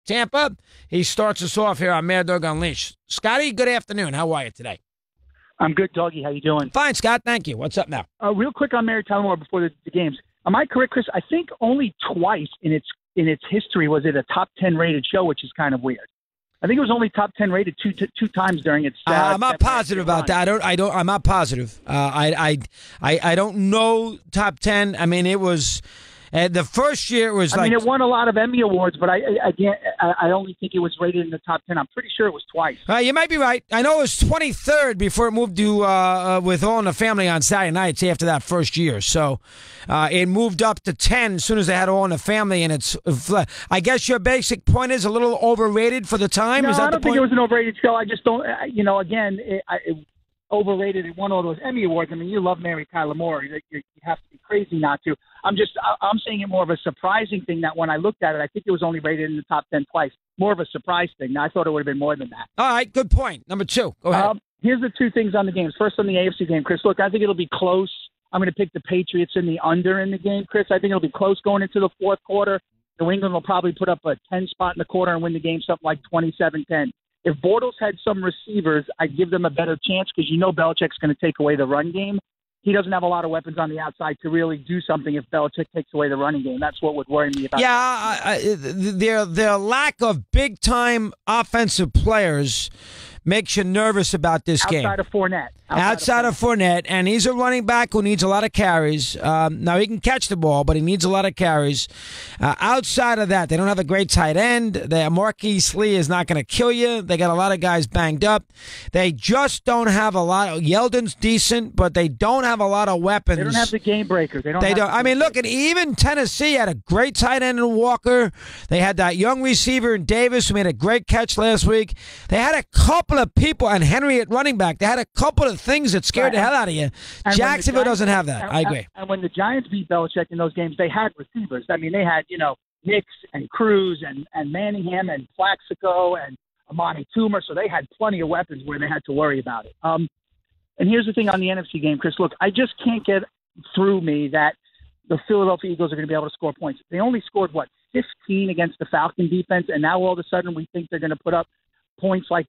Tampa. He starts us off here on Mad Dog Unleashed. Scotty, good afternoon. How are you today? I'm good, Doggy. How you doing? Fine, Scott. Thank you. What's up now? Real quick on Mary Tyler Moore before the games. Am I correct, Chris? I think only twice in its history was it a top 10 rated show, which is kind of weird. I think it was only top 10 rated two times during its. I'm not positive about that. I'm not positive. I don't know top 10. I mean, it was. The first year it was I mean, it won a lot of Emmy Awards, but I only think it was rated in the top 10. I'm pretty sure it was twice. You might be right. I know it was 23rd before it moved to with All in the Family on Saturday nights after that first year. So it moved up to 10 as soon as they had All in the Family. And I guess your basic point is a little overrated for the time? No, is that I don't think it was an overrated show. I just don't, again, it overrated. It won all those Emmy Awards. I mean, you love Mary Tyler Moore. You have to be crazy not to. I'm saying it more of a surprising thing that when I looked at it, I think it was only rated in the top 10 twice. More of a surprise thing. Now, I thought it would have been more than that. All right, good point. Number two, go ahead. Here's the two things on the games. First, on the AFC game, Chris, look, I think it'll be close. I'm going to pick the Patriots in the under in the game, Chris. I think it'll be close going into the fourth quarter. New England will probably put up a 10 spot in the quarter and win the game something like 27-10. If Bortles had some receivers, I'd give them a better chance because Belichick's going to take away the run game. He doesn't have a lot of weapons on the outside to really do something if Belichick takes away the running game. That's what would worry me about their lack of big-time offensive players makes you nervous about this game. Outside of Fournette. And he's a running back who needs a lot of carries. Now, he can catch the ball, but he needs a lot of carries. Outside of that, they don't have a great tight end. Marquise Lee is not going to kill you. They got a lot of guys banged up. They just don't have a lot. Yeldon's decent, but they don't have a lot of weapons. They don't have the game breakers. They don't. I mean, look, even Tennessee had a great tight end in Walker. They had that young receiver in Davis who made a great catch last week. They had a couple of people, and Henry at running back. They had a couple of things that scared the hell out of you. Jacksonville doesn't have that. I agree. And when the Giants beat Belichick in those games, they had receivers. I mean, they had, Nix and Cruz and Manningham and Plaxico and Amani Toomer. So they had plenty of weapons where they had to worry about it. And here's the thing on the NFC game, Chris. Look, I just can't get through me that the Philadelphia Eagles are going to be able to score points. They only scored, 15 against the Falcon defense, and now all of a sudden we think they're going to put up points like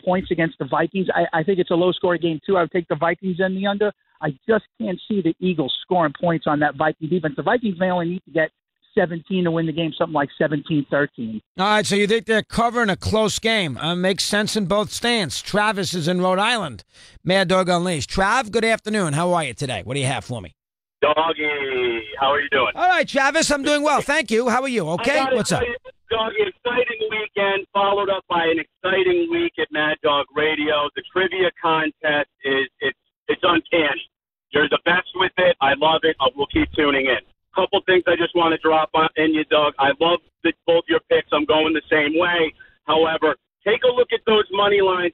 points against the Vikings. I think it's a low-scoring game, too. I would take the Vikings and the under. I just can't see the Eagles scoring points on that Viking defense. The Vikings may only need to get 17 to win the game, something like 17-13. All right, so you think they're covering a close game. Makes sense in both stands. Travis is in Rhode Island. Mad Dog Unleashed. Trav, good afternoon. How are you today? What do you have for me? Doggy, how are you doing? All right, Travis, I'm doing well. Thank you. How are you? Okay? What's up? Doggy, exciting weekend, followed up by an exciting week at Mad Dog Radio. The trivia contest it's uncanny. You're the best with it. I love it. We'll keep tuning in. Couple things I just want to drop in you, Doug. I love both your picks. I'm going the same way. However, take a look at those money lines.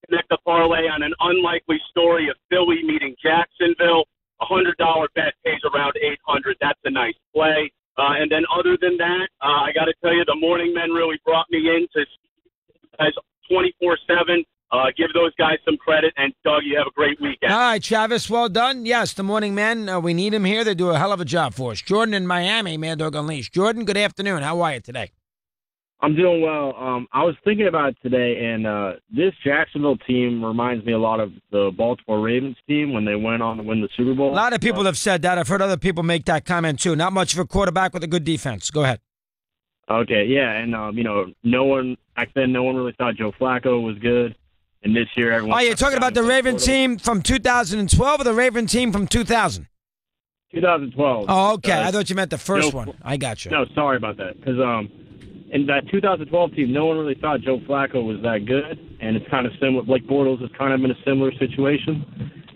Connect the parlay on an unlikely story of Philly meeting Jacksonville. $100 bet pays around $800. That's a nice play. And then other than that, I got to tell you, the Morning Men really brought me in to as 24/7. Give those guys some credit. And, Doug, you have a great weekend. All right, Travis, well done. Yes, the Morning Men, we need them here. They do a hell of a job for us. Jordan in Miami, Mad Dog Unleashed. Jordan, good afternoon. How are you today? I'm doing well. I was thinking about it today, and this Jacksonville team reminds me a lot of the Baltimore Ravens team when they went on to win the Super Bowl. A lot of people have said that. I've heard other people make that comment, too. Not much of a quarterback with a good defense. Go ahead. Okay, yeah, and, no one really thought Joe Flacco was good, and this year everyone... Oh, you're talking about the Raven team from 2012 or the Raven team from 2000? 2012. Oh, okay. I thought you meant the first one. I got you. No, sorry about that, because... in that 2012 team, no one really thought Joe Flacco was that good, and it's kind of similar. Blake Bortles has kind of in a similar situation,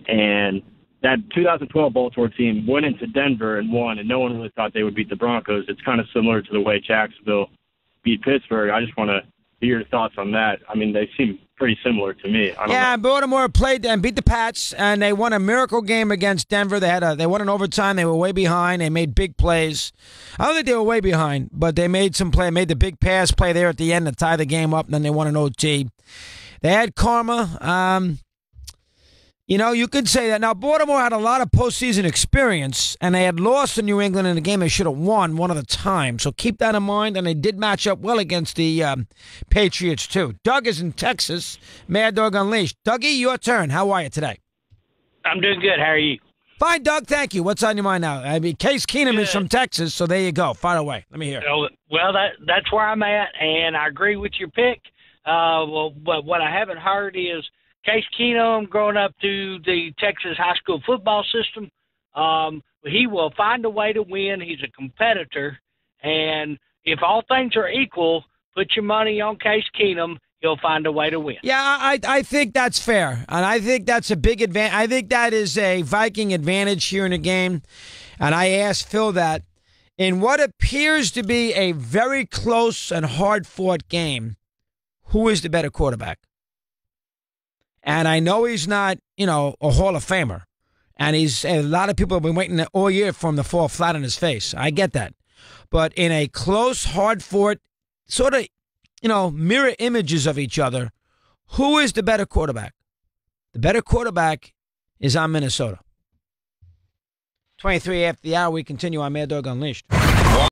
and that 2012 Baltimore team went into Denver and won, and no one really thought they would beat the Broncos. It's kind of similar to the way Jacksonville beat Pittsburgh. I just want to hear your thoughts on that. I mean, they seem pretty similar to me. I don't know. Baltimore played and beat the Pats, and they won a miracle game against Denver. They won in overtime. They were way behind. They made big plays. I don't think they were way behind, but they made some play. Made the big pass play there at the end to tie the game up, and then they won an OT. They had karma. You know, you could say that. Now, Baltimore had a lot of postseason experience, and they had lost to New England in a game they should have won one of the time. So keep that in mind, and they did match up well against the Patriots, too. Doug is in Texas. Mad Dog Unleashed. Dougie, your turn. How are you today? I'm doing good. How are you? Fine, Doug. Thank you. What's on your mind now? I mean, Case Keenum is from Texas, so there you go. Fire away. Let me hear. Well, that's where I'm at, and I agree with your pick. But what I haven't heard is Case Keenum growing up through the Texas high school football system. He will find a way to win. He's a competitor, and if all things are equal, put your money on Case Keenum. He'll find a way to win. Yeah, I think that's fair, and I think that's a big advantage. I think that is a Viking advantage here in the game, and I asked Phil that in what appears to be a very close and hard-fought game, who is the better quarterback? And I know he's not, a Hall of Famer, and a lot of people have been waiting all year for him to fall flat on his face. I get that, but in a close, hard-fought sort of mirror images of each other, who is the better quarterback? The better quarterback is on Minnesota. 23 after the hour, we continue on Mad Dog Unleashed.